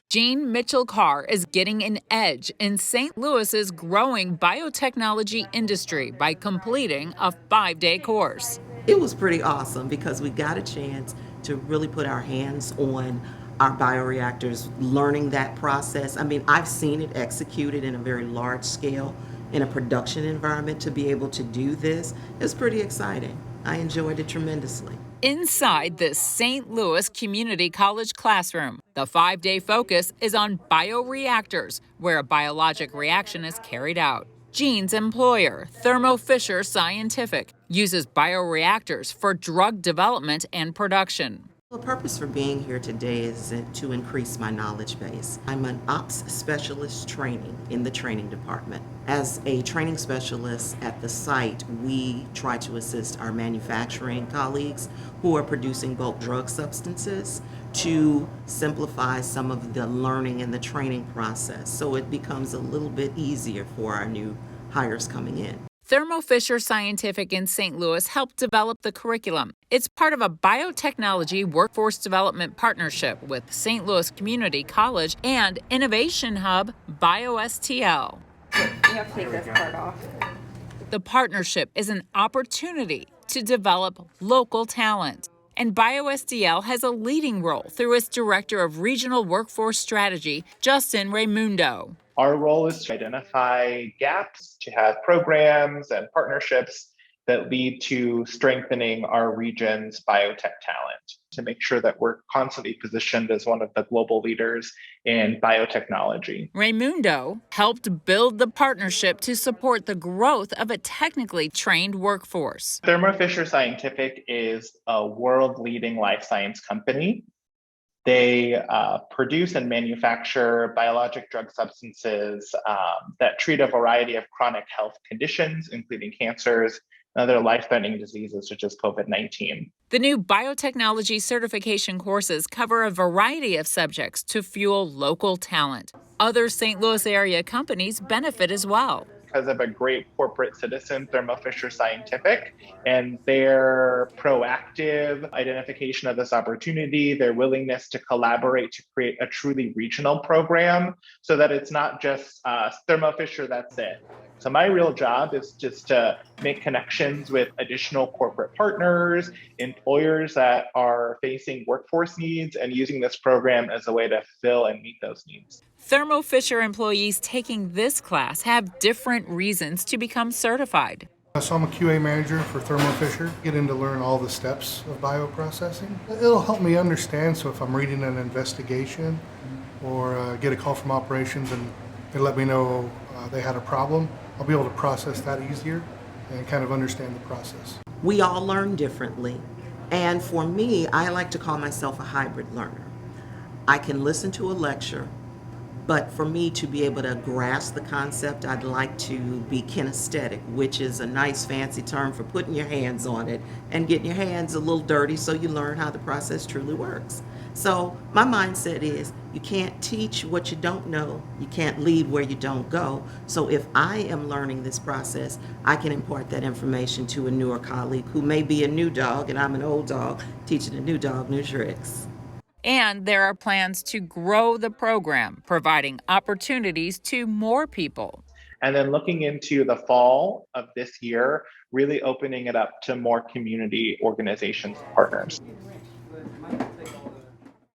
Jeane Mitchell-Carr is getting an edge in St. Louis's growing biotechnology industry by completing a 5-day course. It was pretty awesome because we got a chance to really put our hands on our bioreactors, learning that process. I mean, I've seen it executed in a very large scale in a production environment. To be able to do this is pretty exciting. I enjoyed it tremendously. Inside this St. Louis Community College classroom, the 5-day focus is on bioreactors, where a biologic reaction is carried out. Jeane's employer, Thermo Fisher Scientific, uses bioreactors for drug development and production. The purpose for being here today is to increase my knowledge base. I'm an ops specialist training in the training department. As a training specialist at the site, we try to assist our manufacturing colleagues who are producing bulk drug substances to simplify some of the learning and the training process so it becomes a little bit easier for our new hires coming in. Thermo Fisher Scientific in St. Louis helped develop the curriculum. It's part of a biotechnology workforce development partnership with St. Louis Community College and innovation hub BioSTL. You have to take this part off. The partnership is an opportunity to develop local talent. And BioSTL has a leading role through its Director of Regional Workforce Strategy, Justin Raimundo. Our role is to identify gaps, to have programs and partnerships that lead to strengthening our region's biotech talent, to make sure that we're constantly positioned as one of the global leaders in biotechnology. Raimundo helped build the partnership to support the growth of a technically trained workforce. Thermo Fisher Scientific is a world-leading life science company. They produce and manufacture biologic drug substances that treat a variety of chronic health conditions, including cancers and other life-threatening diseases such as COVID-19. The new biotechnology certification courses cover a variety of subjects to fuel local talent. Other St. Louis area companies benefit as well. Because of a great corporate citizen, Thermo Fisher Scientific, and their proactive identification of this opportunity, their willingness to collaborate to create a truly regional program so that it's not just Thermo Fisher, that's it. So my real job is just to make connections with additional corporate partners, employers that are facing workforce needs, and using this program as a way to fill and meet those needs. Thermo Fisher employees taking this class have different reasons to become certified. So I'm a QA manager for Thermo Fisher, getting to learn all the steps of bioprocessing. It'll help me understand, so if I'm reading an investigation or get a call from operations and they let me know they had a problem, I'll be able to process that easier and kind of understand the process. We all learn differently, and for me, I like to call myself a hybrid learner. I can listen to a lecture, but for me to be able to grasp the concept, I'd like to be kinesthetic, which is a nice fancy term for putting your hands on it and getting your hands a little dirty so you learn how the process truly works. So my mindset is you can't teach what you don't know. You can't lead where you don't go. So if I am learning this process, I can impart that information to a newer colleague who may be a new dog and I'm an old dog, teaching a new dog new tricks. And there are plans to grow the program, providing opportunities to more people. And then looking into the fall of this year, really opening it up to more community organizations and partners.